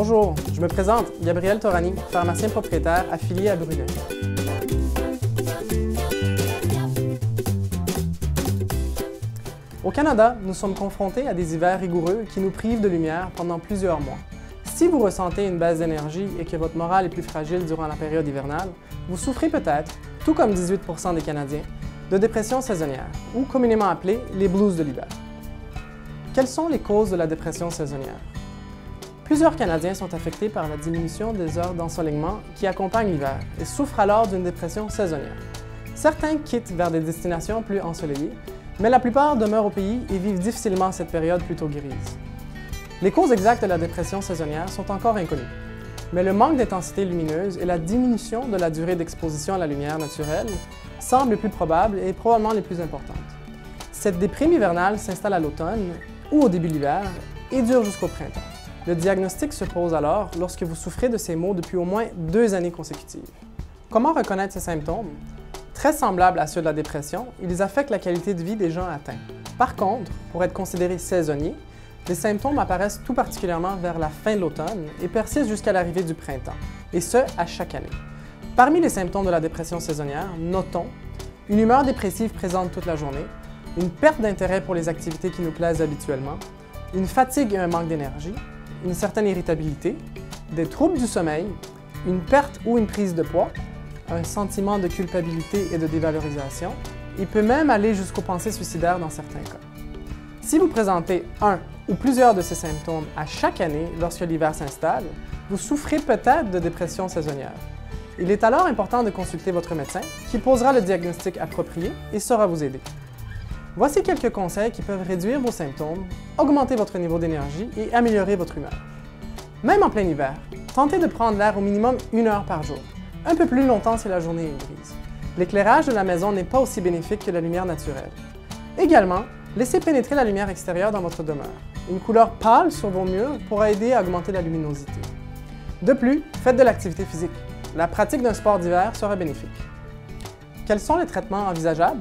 Bonjour, je me présente, Gabriel Torani, pharmacien propriétaire affilié à Brunet. Au Canada, nous sommes confrontés à des hivers rigoureux qui nous privent de lumière pendant plusieurs mois. Si vous ressentez une baisse d'énergie et que votre morale est plus fragile durant la période hivernale, vous souffrez peut-être, tout comme 18% des Canadiens, de dépression saisonnière, ou communément appelée les blues de l'hiver. Quelles sont les causes de la dépression saisonnière? Plusieurs Canadiens sont affectés par la diminution des heures d'ensoleillement qui accompagnent l'hiver et souffrent alors d'une dépression saisonnière. Certains quittent vers des destinations plus ensoleillées, mais la plupart demeurent au pays et vivent difficilement cette période plutôt grise. Les causes exactes de la dépression saisonnière sont encore inconnues, mais le manque d'intensité lumineuse et la diminution de la durée d'exposition à la lumière naturelle semblent les plus probables et probablement les plus importantes. Cette déprime hivernale s'installe à l'automne ou au début de l'hiver et dure jusqu'au printemps. Le diagnostic se pose alors lorsque vous souffrez de ces maux depuis au moins 2 années consécutives. Comment reconnaître ces symptômes? Très semblables à ceux de la dépression, ils affectent la qualité de vie des gens atteints. Par contre, pour être considérés saisonniers, les symptômes apparaissent tout particulièrement vers la fin de l'automne et persistent jusqu'à l'arrivée du printemps, et ce, à chaque année. Parmi les symptômes de la dépression saisonnière, notons une humeur dépressive présente toute la journée, une perte d'intérêt pour les activités qui nous plaisent habituellement, une fatigue et un manque d'énergie, une certaine irritabilité, des troubles du sommeil, une perte ou une prise de poids, un sentiment de culpabilité et de dévalorisation, et peut même aller jusqu'aux pensées suicidaires dans certains cas. Si vous présentez un ou plusieurs de ces symptômes à chaque année lorsque l'hiver s'installe, vous souffrez peut-être de dépression saisonnière. Il est alors important de consulter votre médecin qui posera le diagnostic approprié et saura vous aider. Voici quelques conseils qui peuvent réduire vos symptômes, augmenter votre niveau d'énergie et améliorer votre humeur. Même en plein hiver, tentez de prendre l'air au minimum 1 heure par jour, un peu plus longtemps si la journée est grise. L'éclairage de la maison n'est pas aussi bénéfique que la lumière naturelle. Également, laissez pénétrer la lumière extérieure dans votre demeure. Une couleur pâle sur vos murs pourra aider à augmenter la luminosité. De plus, faites de l'activité physique. La pratique d'un sport d'hiver sera bénéfique. Quels sont les traitements envisageables?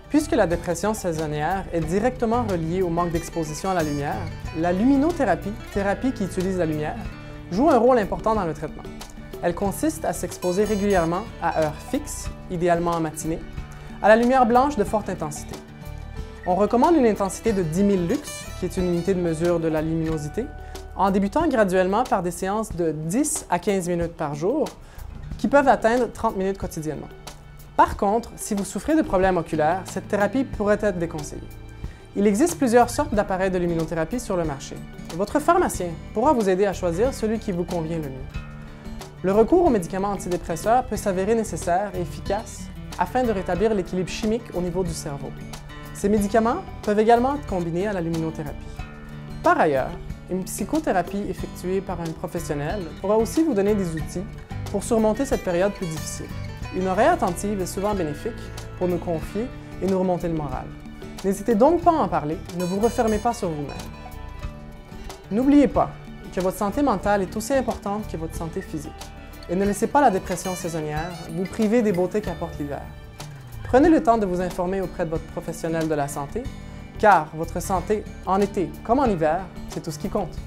Puisque la dépression saisonnière est directement reliée au manque d'exposition à la lumière, la luminothérapie, thérapie qui utilise la lumière, joue un rôle important dans le traitement. Elle consiste à s'exposer régulièrement à heure fixe, idéalement en matinée, à la lumière blanche de forte intensité. On recommande une intensité de 10 000 lux, qui est une unité de mesure de la luminosité, en débutant graduellement par des séances de 10 à 15 minutes par jour, qui peuvent atteindre 30 minutes quotidiennement. Par contre, si vous souffrez de problèmes oculaires, cette thérapie pourrait être déconseillée. Il existe plusieurs sortes d'appareils de luminothérapie sur le marché. Votre pharmacien pourra vous aider à choisir celui qui vous convient le mieux. Le recours aux médicaments antidépresseurs peut s'avérer nécessaire et efficace afin de rétablir l'équilibre chimique au niveau du cerveau. Ces médicaments peuvent également être combinés à la luminothérapie. Par ailleurs, une psychothérapie effectuée par un professionnel pourra aussi vous donner des outils pour surmonter cette période plus difficile. Une oreille attentive est souvent bénéfique pour nous confier et nous remonter le moral. N'hésitez donc pas à en parler, ne vous refermez pas sur vous-même. N'oubliez pas que votre santé mentale est aussi importante que votre santé physique. Et ne laissez pas la dépression saisonnière vous priver des beautés qu'apporte l'hiver. Prenez le temps de vous informer auprès de votre professionnel de la santé, car votre santé, en été comme en hiver, c'est tout ce qui compte.